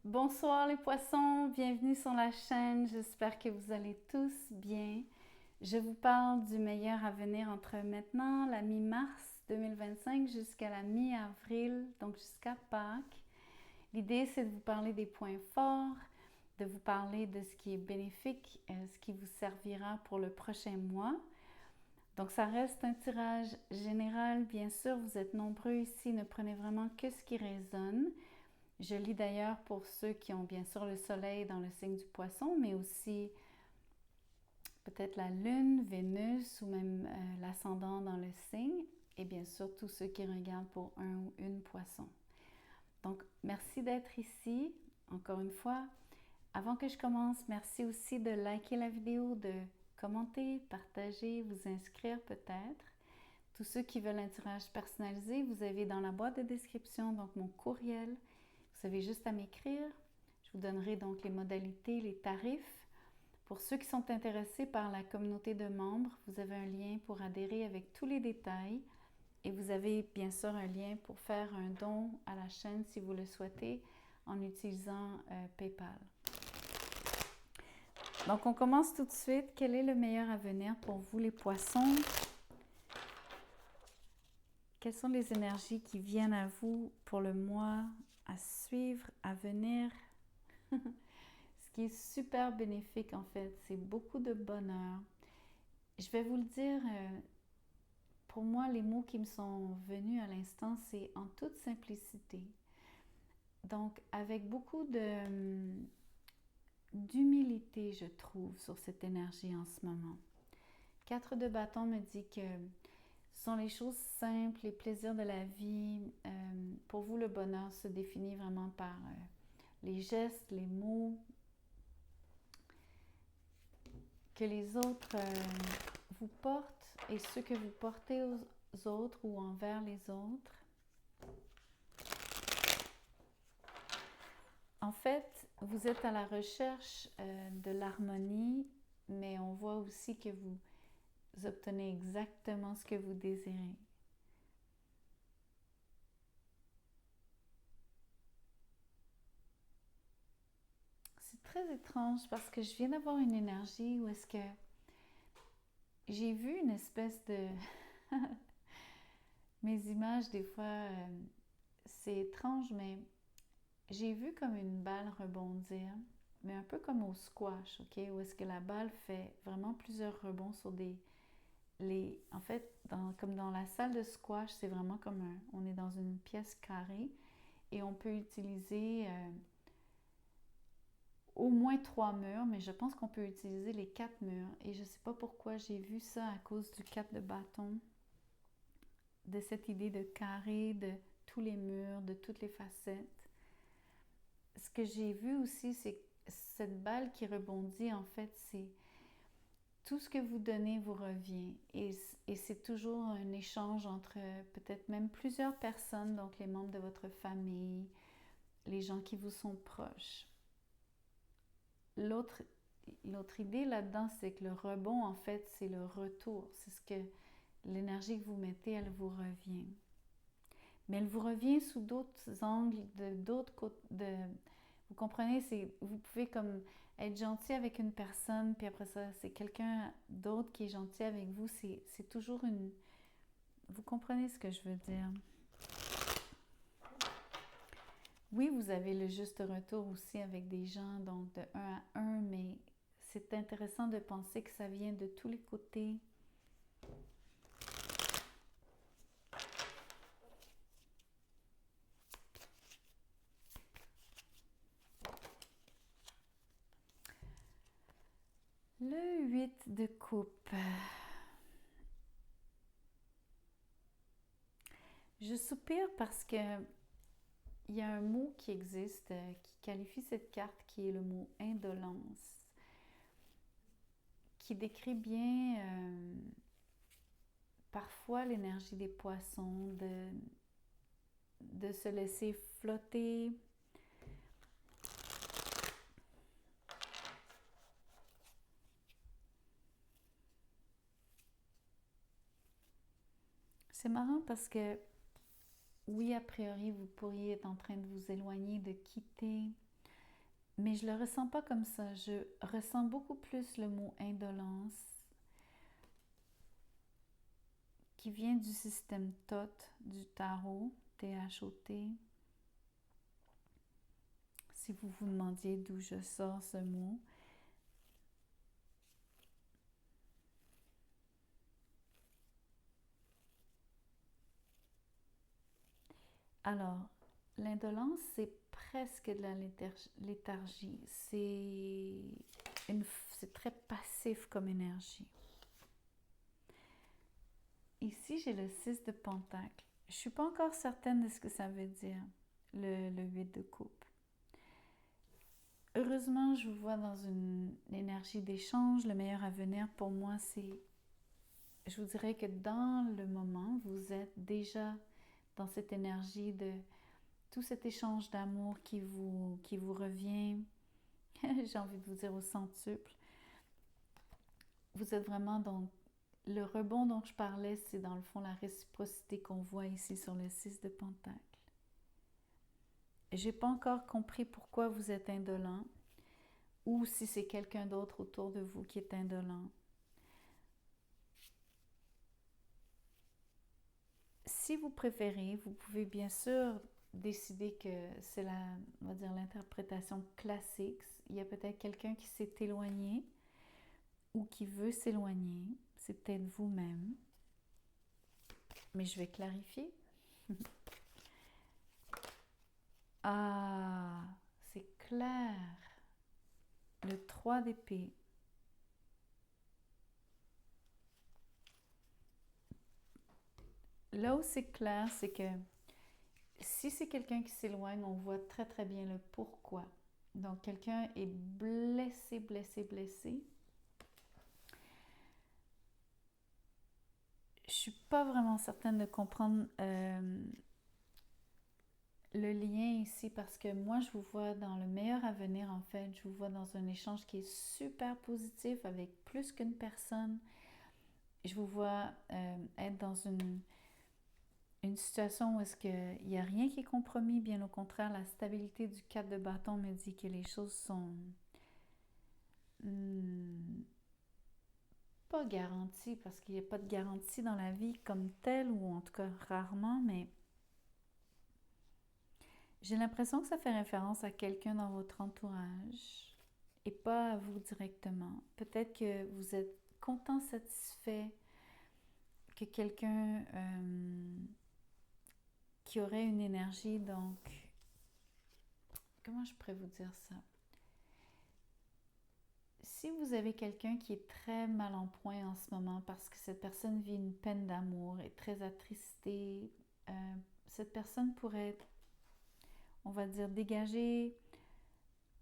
Bonsoir les poissons, bienvenue sur la chaîne, j'espère que vous allez tous bien. Je vous parle du meilleur à venir entre maintenant, la mi-mars 2025 jusqu'à la mi-avril, donc jusqu'à Pâques. L'idée c'est de vous parler des points forts, de vous parler de ce qui est bénéfique, ce qui vous servira pour le prochain mois. Donc ça reste un tirage général, bien sûr, vous êtes nombreux ici, ne prenez vraiment que ce qui résonne. Je lis d'ailleurs pour ceux qui ont bien sûr le soleil dans le signe du poisson, mais aussi peut-être la lune, Vénus ou même l'ascendant dans le signe, et bien sûr tous ceux qui regardent pour un ou une poisson. Donc merci d'être ici, encore une fois. Avant que je commence, merci aussi de liker la vidéo, de commenter, partager, vous inscrire peut-être. Tous ceux qui veulent un tirage personnalisé, vous avez dans la boîte de description donc mon courriel. Vous avez juste à m'écrire. Je vous donnerai donc les modalités, les tarifs. Pour ceux qui sont intéressés par la communauté de membres, vous avez un lien pour adhérer avec tous les détails. Et vous avez bien sûr un lien pour faire un don à la chaîne si vous le souhaitez en utilisant PayPal. Donc on commence tout de suite. Quel est le meilleur avenir pour vous les poissons? Quelles sont les énergies qui viennent à vous pour le mois à suivre, à venir? Ce qui est super bénéfique en fait, c'est beaucoup de bonheur. Je vais vous le dire, pour moi, les mots qui me sont venus à l'instant, c'est en toute simplicité. Donc, avec beaucoup d'humilité, je trouve, sur cette énergie en ce moment. 4 de bâton me dit que ce sont les choses simples, les plaisirs de la vie. Pour vous, le bonheur se définit vraiment par les gestes, les mots, que les autres vous portent et ce que vous portez aux autres ou envers les autres. En fait, vous êtes à la recherche de l'harmonie, mais on voit aussi que vous obtenez exactement ce que vous désirez. C'est très étrange parce que je viens d'avoir une énergie où est-ce que j'ai vu une espèce de... Mes images, des fois, c'est étrange, mais j'ai vu comme une balle rebondir, mais un peu comme au squash, ok? Où est-ce que la balle fait vraiment plusieurs rebonds sur en fait, comme dans la salle de squash, c'est vraiment comme on est dans une pièce carrée et on peut utiliser au moins 3 murs, mais je pense qu'on peut utiliser les 4 murs. Et je ne sais pas pourquoi j'ai vu ça à cause du 4 de bâton, de cette idée de carré, de tous les murs, de toutes les facettes. Ce que j'ai vu aussi, c'est cette balle qui rebondit, en fait, c'est tout ce que vous donnez vous revient. Et c'est toujours un échange entre peut-être même plusieurs personnes, donc les membres de votre famille, les gens qui vous sont proches. L'autre idée là-dedans, c'est que le rebond, en fait, c'est le retour. C'est ce que l'énergie que vous mettez, elle vous revient. Mais elle vous revient sous d'autres angles, d'autres côtés. Vous comprenez, vous pouvez comme être gentil avec une personne, puis après ça, c'est quelqu'un d'autre qui est gentil avec vous. C'est toujours une... Vous comprenez ce que je veux dire? Oui, vous avez le juste retour aussi avec des gens, donc de un à un, mais c'est intéressant de penser que ça vient de tous les côtés. Le 8 de coupe. Je soupire parce que il y a un mot qui existe qui qualifie cette carte qui est le mot indolence, qui décrit bien parfois l'énergie des poissons, de se laisser flotter. C'est marrant parce que oui, a priori, vous pourriez être en train de vous éloigner, de quitter Mais je le ressens pas comme ça. Je ressens beaucoup plus le mot indolence qui vient du système Thoth, du tarot, T-H-O-T. Si vous vous demandiez d'où je sors ce mot. Alors, l'indolence, c'est presque de la léthargie. C'est très passif comme énergie. Ici, j'ai le 6 de Pentacle. Je ne suis pas encore certaine de ce que ça veut dire, le 8 de coupe. Heureusement, je vous vois dans une énergie d'échange. Le meilleur à venir pour moi, c'est... Je vous dirais que dans le moment, vous êtes déjà dans cette énergie de tout cet échange d'amour qui vous revient, j'ai envie de vous dire au centuple. Vous êtes vraiment dans le rebond dont je parlais, c'est dans le fond la réciprocité qu'on voit ici sur le 6 de Pentacle. J'ai pas encore compris pourquoi vous êtes indolent ou si c'est quelqu'un d'autre autour de vous qui est indolent. Si vous préférez, vous pouvez bien sûr décider que c'est on va dire, l'interprétation classique. Il y a peut-être quelqu'un qui s'est éloigné ou qui veut s'éloigner. C'est peut-être vous-même. Mais je vais clarifier. Ah, c'est clair. Le 3 d'épée. Là où c'est clair, c'est que si c'est quelqu'un qui s'éloigne, on voit très très bien le pourquoi. Donc, quelqu'un est blessé, blessé, blessé. Je suis pas vraiment certaine de comprendre le lien ici parce que moi, je vous vois dans le meilleur avenir, en fait. Je vous vois dans un échange qui est super positif avec plus qu'une personne. Je vous vois être dans une situation où est-ce qu'il n'y a rien qui est compromis, bien au contraire, la stabilité du 4 de bâton me dit que les choses sont pas garanties, parce qu'il n'y a pas de garantie dans la vie comme telle, ou en tout cas rarement, mais j'ai l'impression que ça fait référence à quelqu'un dans votre entourage et pas à vous directement. Peut-être que vous êtes content, satisfait que quelqu'un qui aurait une énergie, donc, comment je pourrais vous dire ça? Si vous avez quelqu'un qui est très mal en point en ce moment parce que cette personne vit une peine d'amour, est très attristée, cette personne pourrait, on va dire, dégager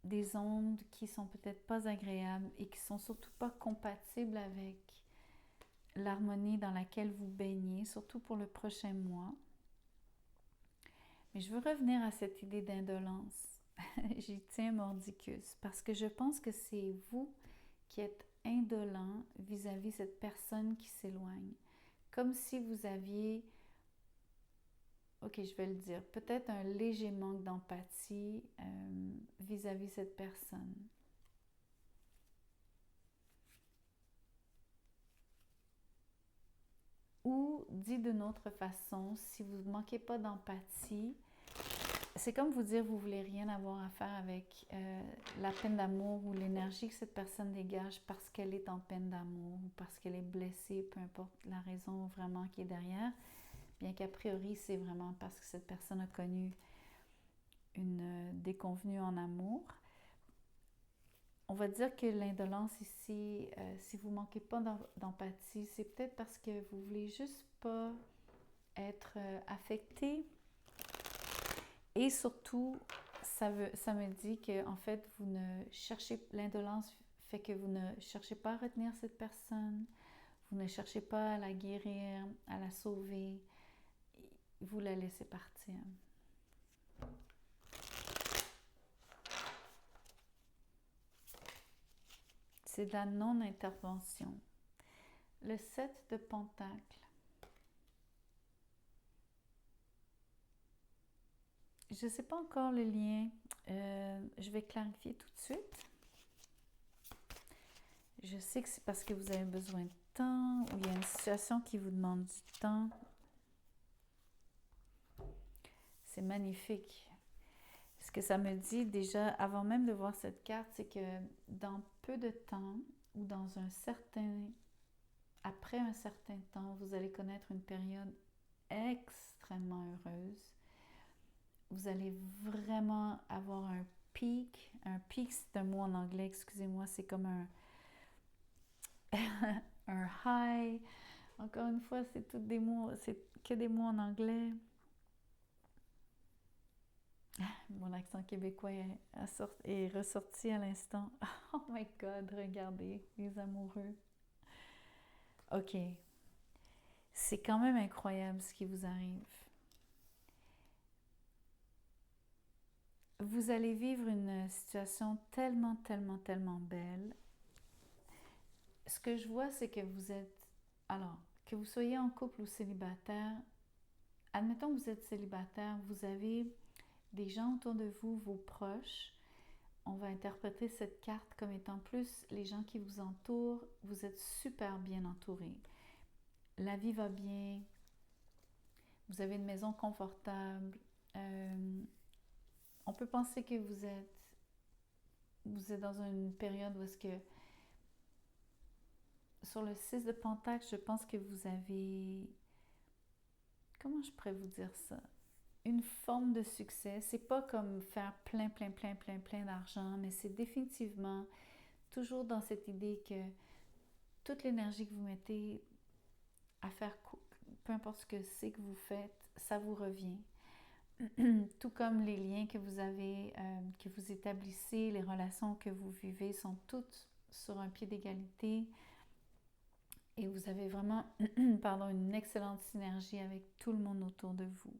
des ondes qui sont peut-être pas agréables et qui sont surtout pas compatibles avec l'harmonie dans laquelle vous baignez, surtout pour le prochain mois. Mais je veux revenir à cette idée d'indolence. J'y tiens mordicus parce que je pense que c'est vous qui êtes indolent vis-à-vis cette personne qui s'éloigne. Comme si vous aviez, ok, je vais le dire, peut-être un léger manque d'empathie vis-à-vis cette personne. Ou, dit d'une autre façon, si vous ne manquez pas d'empathie, c'est comme vous dire vous voulez rien avoir à faire avec la peine d'amour ou l'énergie que cette personne dégage parce qu'elle est en peine d'amour ou parce qu'elle est blessée, peu importe la raison vraiment qui est derrière, bien qu'a priori c'est vraiment parce que cette personne a connu une déconvenue en amour. On va dire que l'indolence ici, si vous ne manquez pas d'empathie, c'est peut-être parce que vous ne voulez juste pas être affecté. Et surtout, ça me dit que en fait, vous ne cherchez, l'indolence fait que vous ne cherchez pas à retenir cette personne, vous ne cherchez pas à la guérir, à la sauver, vous la laissez partir. C'est de la non-intervention. Le 7 de Pentacle. Je ne sais pas encore le lien. je vais clarifier tout de suite. Je sais que c'est parce que vous avez besoin de temps ou il y a une situation qui vous demande du temps. C'est magnifique. Ce que ça me dit déjà, avant même de voir cette carte, c'est que dans peu de temps ou après un certain temps, vous allez connaître une période extrêmement heureuse. Vous allez vraiment avoir un pic. Un pic, c'est un mot en anglais, excusez-moi, c'est comme un high. Encore une fois, c'est que des mots en anglais. Mon accent québécois est ressorti à l'instant. Oh my God, regardez, les amoureux. OK. C'est quand même incroyable ce qui vous arrive. Vous allez vivre une situation tellement, tellement, tellement belle. Ce que je vois, c'est que alors, que vous soyez en couple ou célibataire, admettons que vous êtes célibataire, vous avez des gens autour de vous, vos proches. On va interpréter cette carte comme étant plus les gens qui vous entourent. Vous êtes super bien entouré. La vie va bien. Vous avez une maison confortable. On peut penser que vous êtes dans une période où est-ce que sur le 6 de Pentacle, je pense que vous avez... Comment je pourrais vous dire ça? Une forme de succès. C'est pas comme faire plein d'argent, mais c'est définitivement toujours dans cette idée que toute l'énergie que vous mettez à faire, peu importe ce que c'est que vous faites, ça vous revient. Tout comme les liens que vous avez, que vous établissez, les relations que vous vivez sont toutes sur un pied d'égalité. Et vous avez vraiment une excellente synergie avec tout le monde autour de vous.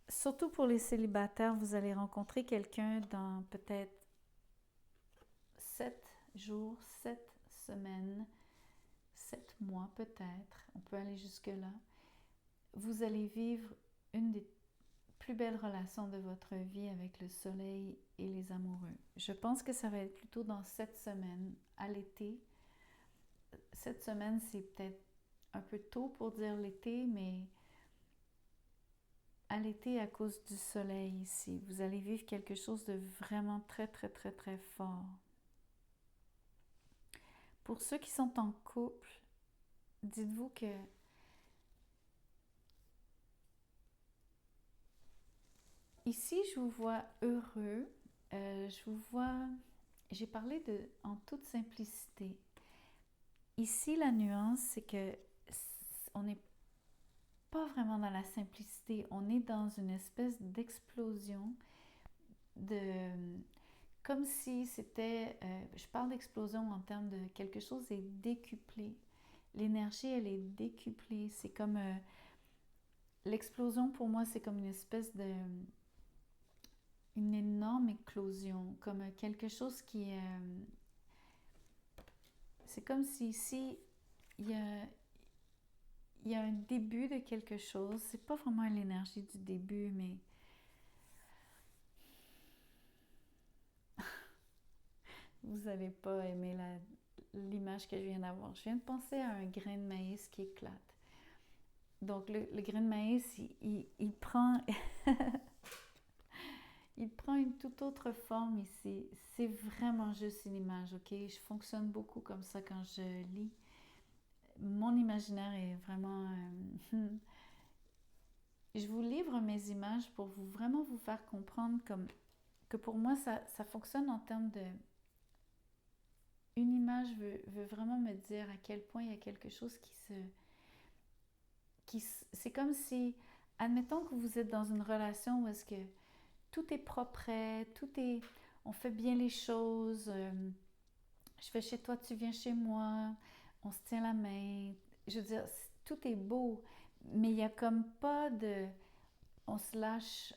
Surtout pour les célibataires, vous allez rencontrer quelqu'un dans peut-être 7 jours, 7 semaines, 7 mois peut-être. On peut aller jusque-là. Vous allez vivre une des plus belles relations de votre vie avec le soleil et les amoureux. Je pense que ça va être plutôt dans 7 semaines, à l'été. 7 semaines, c'est peut-être un peu tôt pour dire l'été, mais à l'été, à cause du soleil ici, vous allez vivre quelque chose de vraiment très, très, très, très fort. Pour ceux qui sont en couple, dites-vous que ici, je vous vois heureux. Je vous vois... J'ai parlé en toute simplicité. Ici, la nuance, c'est que on n'est pas vraiment dans la simplicité. On est dans une espèce d'explosion comme si c'était... je parle d'explosion en termes de quelque chose est décuplé. L'énergie, elle est décuplée. C'est comme... l'explosion, pour moi, c'est comme une espèce de... une énorme éclosion. Comme quelque chose qui est... c'est comme si ici, il y a un début de quelque chose. C'est pas vraiment l'énergie du début, mais... Vous n'allez pas aimer l'image que je viens d'avoir. Je viens de penser à un grain de maïs qui éclate. Donc, le grain de maïs, il prend... il prend une toute autre forme ici. C'est vraiment juste une image, ok? Je fonctionne beaucoup comme ça quand je lis. Mon imaginaire est vraiment... je vous livre mes images pour vraiment vous faire comprendre que pour moi, ça fonctionne en termes de... Une image veut vraiment me dire à quel point il y a quelque chose c'est comme si, admettons que vous êtes dans une relation où est-ce que tout est propre, on fait bien les choses, je vais chez toi, tu viens chez moi, on se tient la main, je veux dire, tout est beau, mais il n'y a comme pas de, on se lâche,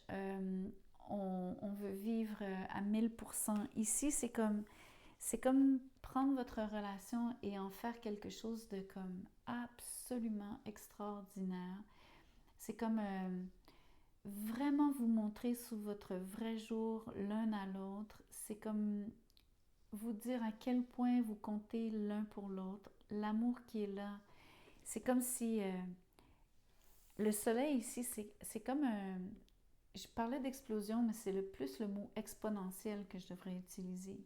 on veut vivre à 1000%. Ici, c'est comme prendre votre relation et en faire quelque chose de comme absolument extraordinaire. C'est comme vraiment vous montrer sous votre vrai jour l'un à l'autre. C'est comme vous dire à quel point vous comptez l'un pour l'autre, l'amour qui est là. C'est comme si le soleil ici, c'est comme un... Je parlais d'explosion, mais c'est plus le mot exponentiel que je devrais utiliser.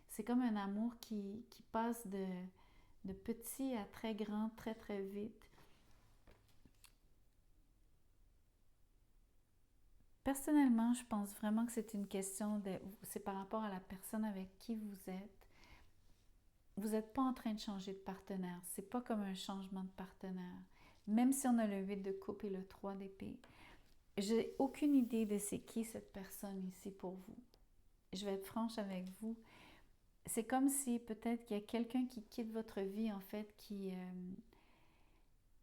C'est comme un amour qui passe de petit à très grand, très très vite. Personnellement, je pense vraiment que c'est une question de... C'est par rapport à la personne avec qui vous êtes. Vous n'êtes pas en train de changer de partenaire. C'est pas comme un changement de partenaire. Même si on a le 8 de coupe et le 3 d'épée. J'ai aucune idée de c'est qui cette personne ici pour vous. Je vais être franche avec vous. C'est comme si peut-être qu'il y a quelqu'un qui quitte votre vie, en fait,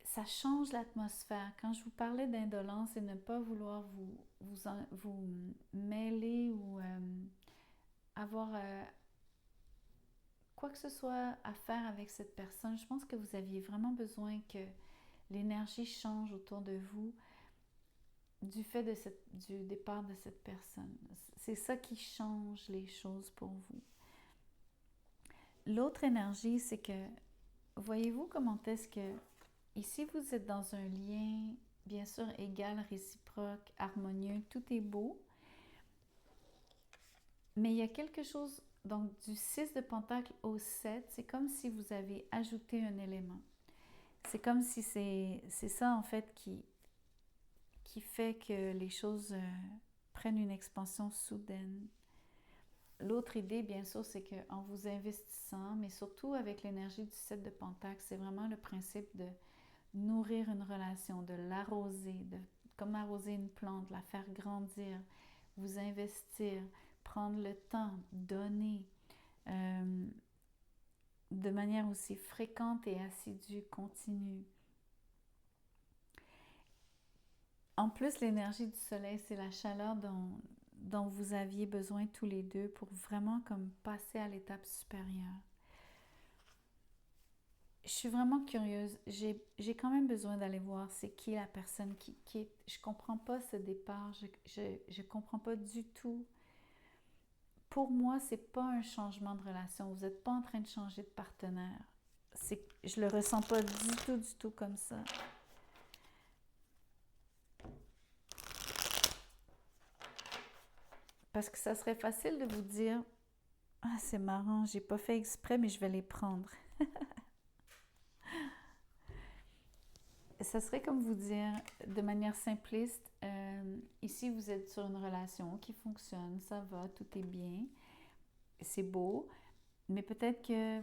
ça change l'atmosphère. Quand je vous parlais d'indolence et ne pas vouloir vous mêler ou avoir quoi que ce soit à faire avec cette personne, je pense que vous aviez vraiment besoin que l'énergie change autour de vous du fait du départ de cette personne. C'est ça qui change les choses pour vous. L'autre énergie, c'est que, voyez-vous comment est-ce que, ici vous êtes dans un lien, bien sûr, égal, réciproque, harmonieux, tout est beau, mais il y a quelque chose, donc du 6 de Pentacle au 7, c'est comme si vous avez ajouté un élément. C'est comme si c'est ça, en fait, qui fait que les choses prennent une expansion soudaine. L'autre idée, bien sûr, c'est qu'en vous investissant, mais surtout avec l'énergie du 7 de Pentacle, c'est vraiment le principe de nourrir une relation, de l'arroser, comme arroser une plante, la faire grandir, vous investir, prendre le temps, donner de manière aussi fréquente et assidue, continue. En plus, l'énergie du soleil, c'est la chaleur dont vous aviez besoin tous les deux pour vraiment comme passer à l'étape supérieure. Je suis vraiment curieuse. J'ai quand même besoin d'aller voir c'est qui la personne qui est... Je comprends pas ce départ. Je comprends pas du tout. Pour moi, c'est pas un changement de relation. Vous n'êtes pas en train de changer de partenaire. Je le ressens pas du tout comme ça. Parce que ça serait facile de vous dire « Ah, c'est marrant, j'ai pas fait exprès, mais je vais les prendre. » Ça serait comme vous dire, de manière simpliste, ici vous êtes sur une relation qui fonctionne, ça va, tout est bien, c'est beau, mais peut-être que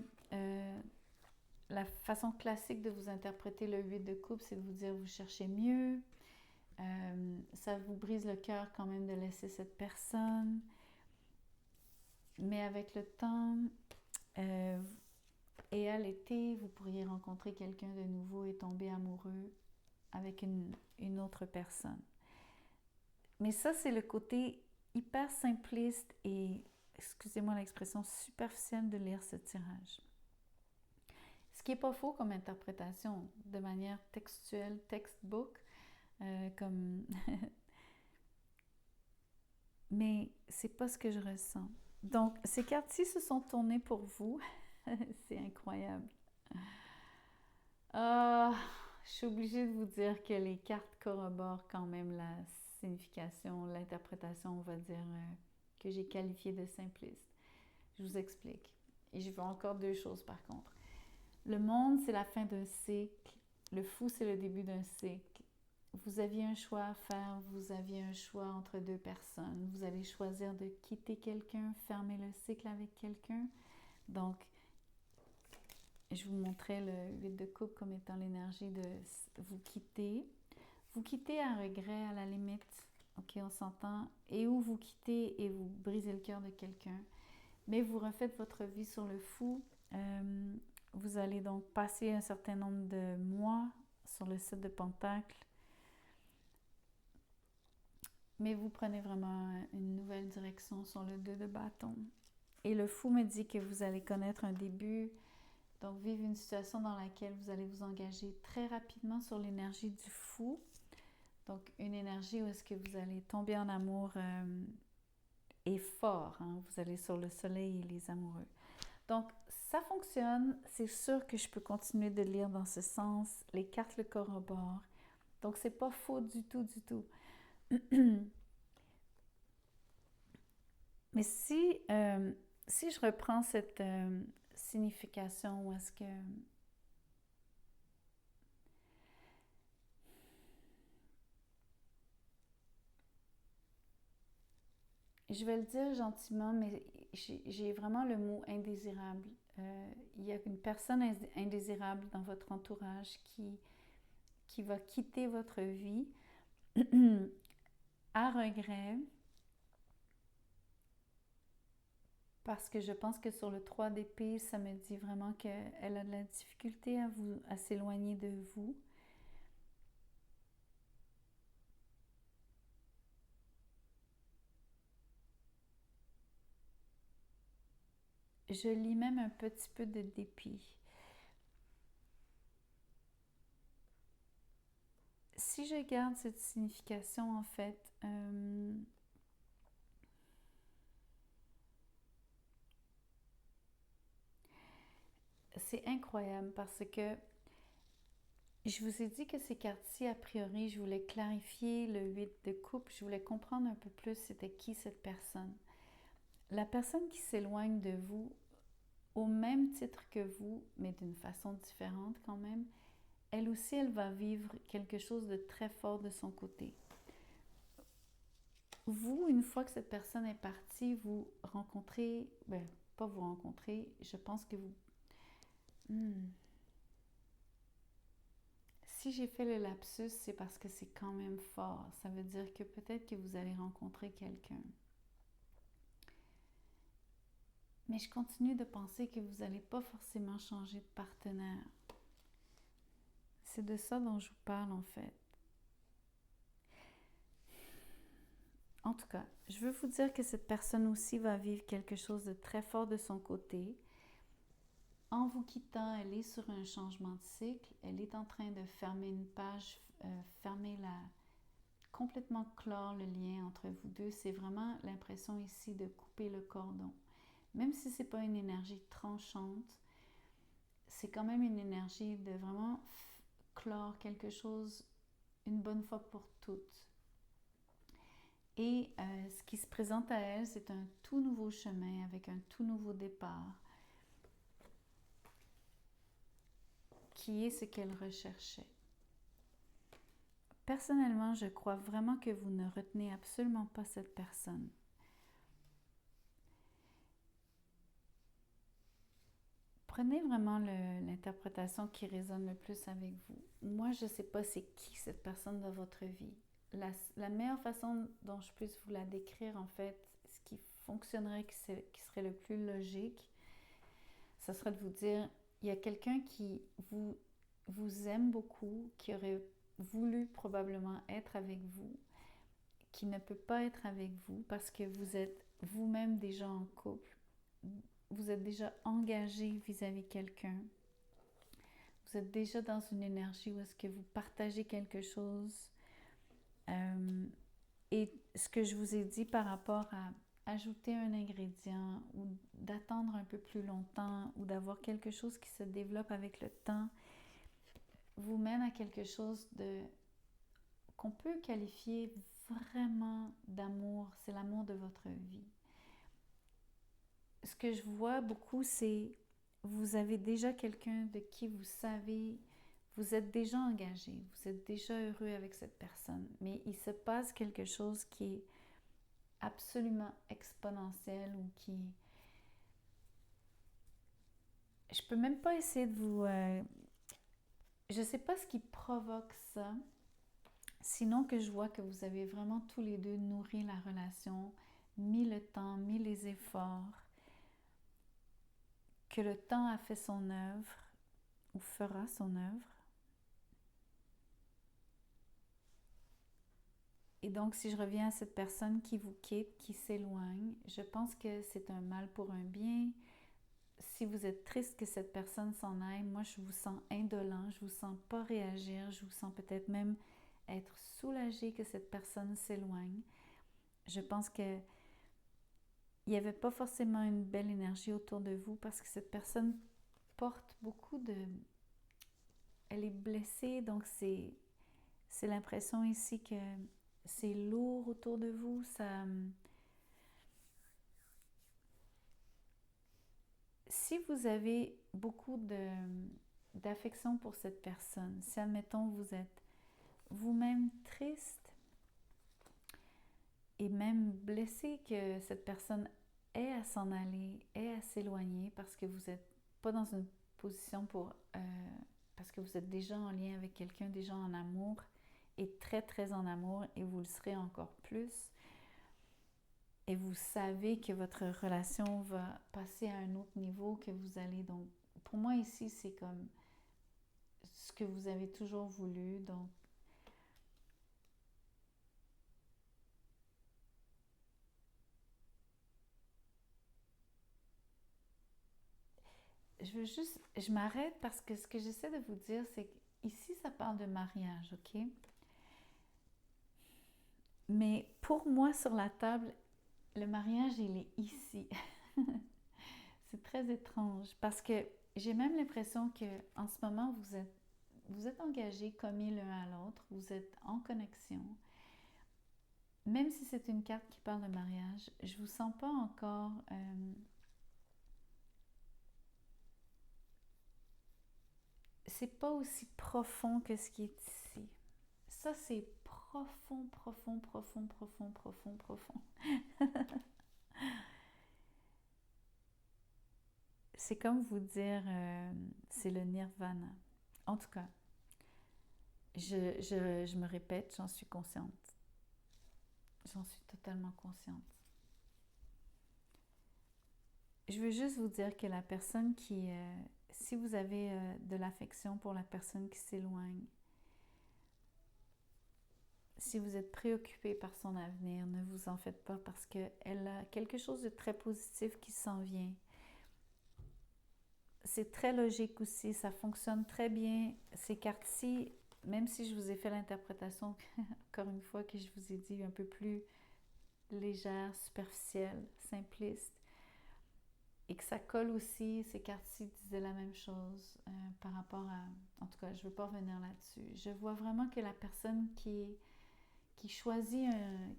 la façon classique de vous interpréter le 8 de coupe, c'est de vous dire vous cherchez mieux, ça vous brise le cœur quand même de laisser cette personne, mais avec le temps, et à l'été, vous pourriez rencontrer quelqu'un de nouveau et tomber amoureux avec une autre personne. Mais ça, c'est le côté hyper simpliste et, excusez-moi l'expression, superficielle de lire ce tirage. Ce qui n'est pas faux comme interprétation, de manière textuelle, textbook, comme... mais c'est pas ce que je ressens. Donc, ces cartes-ci se sont tournées pour vous. C'est incroyable. Je suis obligée de vous dire que les cartes corroborent quand même la signification, l'interprétation, on va dire, que j'ai qualifiée de simpliste. Je vous explique. Et je veux encore deux choses par contre. Le monde, c'est la fin d'un cycle. Le fou, c'est le début d'un cycle. Vous aviez un choix à faire, vous aviez un choix entre deux personnes. Vous allez choisir de quitter quelqu'un, fermer le cycle avec quelqu'un. Donc, je vous montrais le 8 de coupe comme étant l'énergie de vous quitter. Vous quittez à regret, à la limite, ok, on s'entend, et où vous quittez et vous brisez le cœur de quelqu'un. Mais vous refaites votre vie sur le fou. Vous allez donc passer un certain nombre de mois sur le site de Pentacle. Mais vous prenez vraiment une nouvelle direction sur le 2 de bâton. Et le fou me dit que vous allez connaître un début, donc vivre une situation dans laquelle vous allez vous engager très rapidement sur l'énergie du fou. Donc, une énergie où est-ce que vous allez tomber en amour et fort. Hein? Vous allez sur le soleil et les amoureux. Donc, ça fonctionne. C'est sûr que je peux continuer de lire dans ce sens. Les cartes le corroborent. Donc, c'est pas faux du tout, du tout. Mais si je reprends cette signification où est-ce que je vais le dire gentiment, mais j'ai vraiment le mot indésirable. Il y a une personne indésirable dans votre entourage qui va quitter votre vie à regret, parce que je pense que sur le 3 d'épée, ça me dit vraiment qu'elle a de la difficulté à s'éloigner de vous. Je lis même un petit peu de dépit. Si je garde cette signification, en fait, c'est incroyable parce que je vous ai dit que ces cartes-ci, a priori, je voulais clarifier le 8 de coupe, je voulais comprendre un peu plus c'était qui cette personne. La personne qui s'éloigne de vous, au même titre que vous, mais d'une façon différente quand même, elle aussi, elle va vivre quelque chose de très fort de son côté. Vous, une fois que cette personne est partie, vous rencontrez, pas vous rencontrez, je pense que vous... Si j'ai fait le lapsus, c'est parce que c'est quand même fort. Ça veut dire que peut-être que vous allez rencontrer quelqu'un. Mais je continue de penser que vous n'allez pas forcément changer de partenaire. C'est de ça dont je vous parle en fait. En tout cas, je veux vous dire que cette personne aussi va vivre quelque chose de très fort de son côté. En vous quittant, elle est sur un changement de cycle. Elle est en train de fermer une page, complètement clore le lien entre vous deux. C'est vraiment l'impression ici de couper le cordon. Même si ce n'est pas une énergie tranchante, c'est quand même une énergie de vraiment clore quelque chose une bonne fois pour toutes. Et ce qui se présente à elle, c'est un tout nouveau chemin avec un tout nouveau départ qui est ce qu'elle recherchait. Personnellement, je crois vraiment que vous ne retenez absolument pas cette personne. Prenez vraiment l'interprétation qui résonne le plus avec vous. Moi, je ne sais pas c'est qui cette personne dans votre vie. La meilleure façon dont je puisse vous la décrire, en fait, ce qui fonctionnerait, qui serait le plus logique, ça serait de vous dire, il y a quelqu'un qui vous aime beaucoup, qui aurait voulu probablement être avec vous, qui ne peut pas être avec vous parce que vous êtes vous-même déjà en couple, vous êtes déjà engagé vis-à-vis de quelqu'un, vous êtes déjà dans une énergie où est-ce que vous partagez quelque chose. Et ce que je vous ai dit par rapport à ajouter un ingrédient ou d'attendre un peu plus longtemps ou d'avoir quelque chose qui se développe avec le temps vous mène à quelque chose qu'on peut qualifier vraiment d'amour. C'est l'amour de votre vie. Ce que je vois beaucoup, c'est vous avez déjà quelqu'un de qui vous savez, vous êtes déjà engagé, vous êtes déjà heureux avec cette personne, mais il se passe quelque chose qui est absolument exponentiel ou qui... Je peux même pas essayer de vous... Je sais pas ce qui provoque ça, sinon que je vois que vous avez vraiment tous les deux nourri la relation, mis le temps, mis les efforts, que le temps a fait son œuvre ou fera son œuvre. Et donc, si je reviens à cette personne qui vous quitte, qui s'éloigne, je pense que c'est un mal pour un bien. Si vous êtes triste que cette personne s'en aille, moi, je vous sens indolent, je vous sens pas réagir, je vous sens peut-être même être soulagé que cette personne s'éloigne. Je pense que il n'y avait pas forcément une belle énergie autour de vous parce que cette personne porte beaucoup de... Elle est blessée, donc c'est l'impression ici que c'est lourd autour de vous. Si vous avez beaucoup d'affection pour cette personne, si admettons vous êtes vous-même triste et même blessé que cette personne ait à s'en aller, ait à s'éloigner parce que vous n'êtes pas dans une position pour... parce que vous êtes déjà en lien avec quelqu'un, déjà en amour, et très très en amour, et vous le serez encore plus. Et vous savez que votre relation va passer à un autre niveau, que vous allez donc... Pour moi ici, c'est comme ce que vous avez toujours voulu, donc je m'arrête parce que ce que j'essaie de vous dire, c'est qu'ici, ça parle de mariage, ok? Mais pour moi, sur la table, le mariage, il est ici. C'est très étrange parce que j'ai même l'impression que en ce moment, vous êtes engagés commis l'un à l'autre, vous êtes en connexion. Même si c'est une carte qui parle de mariage, je vous sens pas encore... c'est pas aussi profond que ce qui est ici. Ça, c'est profond, profond, profond, profond, profond, profond. C'est comme vous dire, c'est le nirvana. En tout cas, je me répète, j'en suis consciente. J'en suis totalement consciente. Je veux juste vous dire que la personne qui... si vous avez de l'affection pour la personne qui s'éloigne, si vous êtes préoccupé par son avenir, ne vous en faites pas parce qu'elle a quelque chose de très positif qui s'en vient. C'est très logique aussi, ça fonctionne très bien. Ces cartes-ci, même si je vous ai fait l'interprétation, encore une fois, que je vous ai dit un peu plus légère, superficielle, simpliste, et que ça colle aussi, ces cartes-ci disaient la même chose par rapport à... En tout cas, je ne veux pas revenir là-dessus. Je vois vraiment que la personne qui choisit,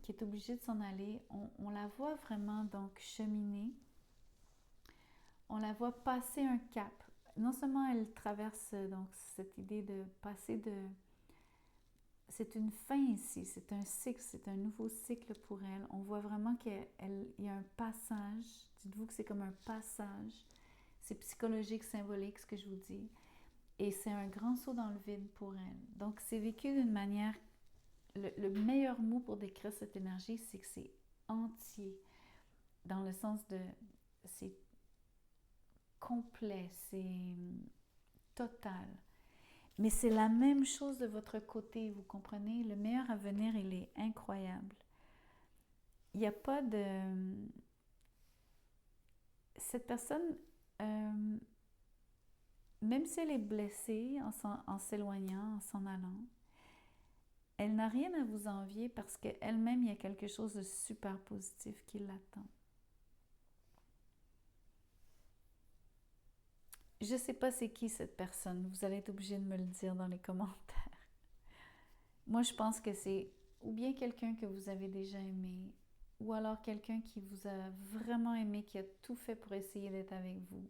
qui est obligée de s'en aller, on la voit vraiment donc cheminer. On la voit passer un cap. Non seulement elle traverse donc cette idée de passer de... C'est une fin ici, c'est un cycle, c'est un nouveau cycle pour elle. On voit vraiment qu'il y a un passage. Dites-vous que c'est comme un passage. C'est psychologique, symbolique ce que je vous dis. Et c'est un grand saut dans le vide pour elle. Donc c'est vécu d'une manière... Le meilleur mot pour décrire cette énergie, c'est que c'est entier. Dans le sens de... C'est complet, c'est total. Mais c'est la même chose de votre côté, vous comprenez? Le meilleur avenir, il est incroyable. Il n'y a pas de... Cette personne, même si elle est blessée en s'éloignant, en s'en allant, elle n'a rien à vous envier parce qu'elle-même, il y a quelque chose de super positif qui l'attend. Je ne sais pas c'est qui cette personne. Vous allez être obligé de me le dire dans les commentaires. Moi, je pense que c'est ou bien quelqu'un que vous avez déjà aimé, ou alors quelqu'un qui vous a vraiment aimé, qui a tout fait pour essayer d'être avec vous,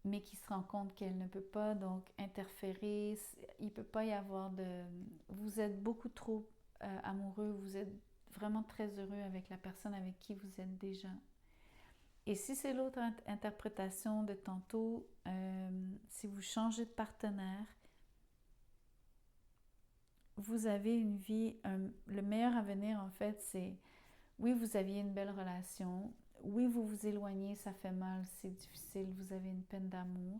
mais qui se rend compte qu'elle ne peut pas donc interférer. Il ne peut pas y avoir de... Vous êtes beaucoup trop amoureux, vous êtes vraiment très heureux avec la personne avec qui vous êtes déjà. Et si c'est l'autre interprétation de tantôt, si vous changez de partenaire, vous avez une vie, le meilleur avenir en fait, c'est oui, vous aviez une belle relation, oui, vous vous éloignez, ça fait mal, c'est difficile, vous avez une peine d'amour,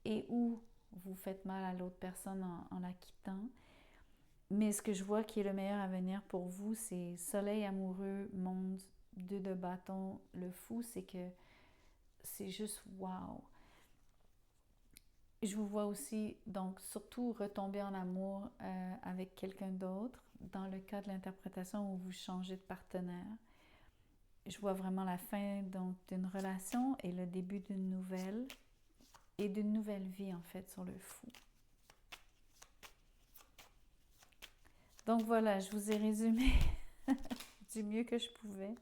et ou vous faites mal à l'autre personne en la quittant. Mais ce que je vois qui est le meilleur avenir pour vous, c'est soleil amoureux, monde, 2 de bâton. Le fou, c'est que c'est juste wow. Je vous vois aussi, donc, surtout retomber en amour avec quelqu'un d'autre. Dans le cas de l'interprétation où vous changez de partenaire, je vois vraiment la fin donc d'une relation et le début d'une nouvelle et d'une nouvelle vie en fait sur le fou. Donc voilà, je vous ai résumé du mieux que je pouvais.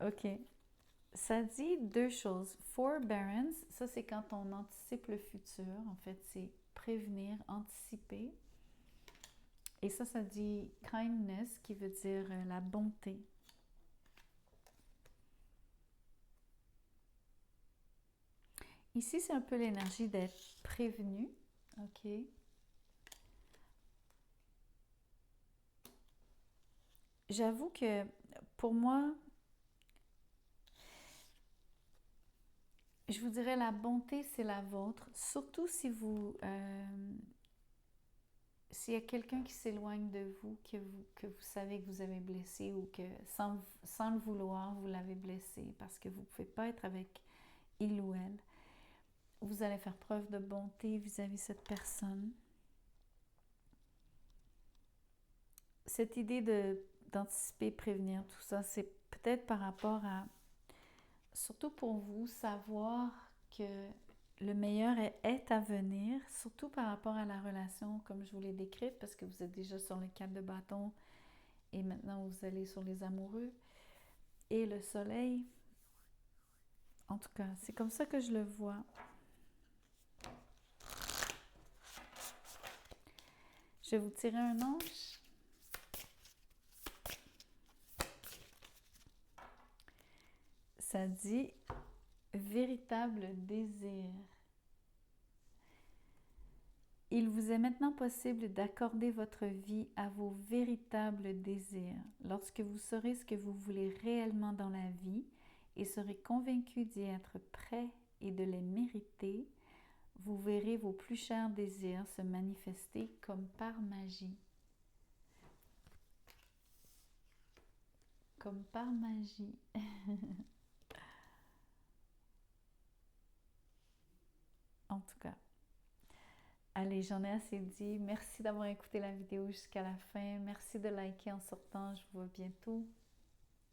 Ok. Ça dit deux choses. Forbearance, ça c'est quand on anticipe le futur. En fait, c'est prévenir, anticiper. Et ça dit kindness, qui veut dire la bonté. Ici, c'est un peu l'énergie d'être prévenu. Ok. J'avoue que pour moi, je vous dirais la bonté, c'est la vôtre. Surtout si vous, s'il y a quelqu'un qui s'éloigne de vous, que vous savez que vous avez blessé ou que sans le vouloir, vous l'avez blessé parce que vous ne pouvez pas être avec il ou elle, vous allez faire preuve de bonté vis-à-vis de cette personne. Cette idée d'anticiper, prévenir, tout ça, c'est peut-être par rapport à, surtout pour vous, savoir que le meilleur est à venir, surtout par rapport à la relation comme je vous l'ai décrite, parce que vous êtes déjà sur le 4 de bâton et maintenant vous allez sur les amoureux et le soleil. En tout cas, c'est comme ça que je le vois. Je vais vous tirer un ange. Ça dit véritable désir. Il vous est maintenant possible d'accorder votre vie à vos véritables désirs. Lorsque vous saurez ce que vous voulez réellement dans la vie et serez convaincu d'y être prêt et de les mériter, vous verrez vos plus chers désirs se manifester comme par magie. Comme par magie. En tout cas. Allez, j'en ai assez dit. Merci d'avoir écouté la vidéo jusqu'à la fin. Merci de liker en sortant. Je vous vois bientôt.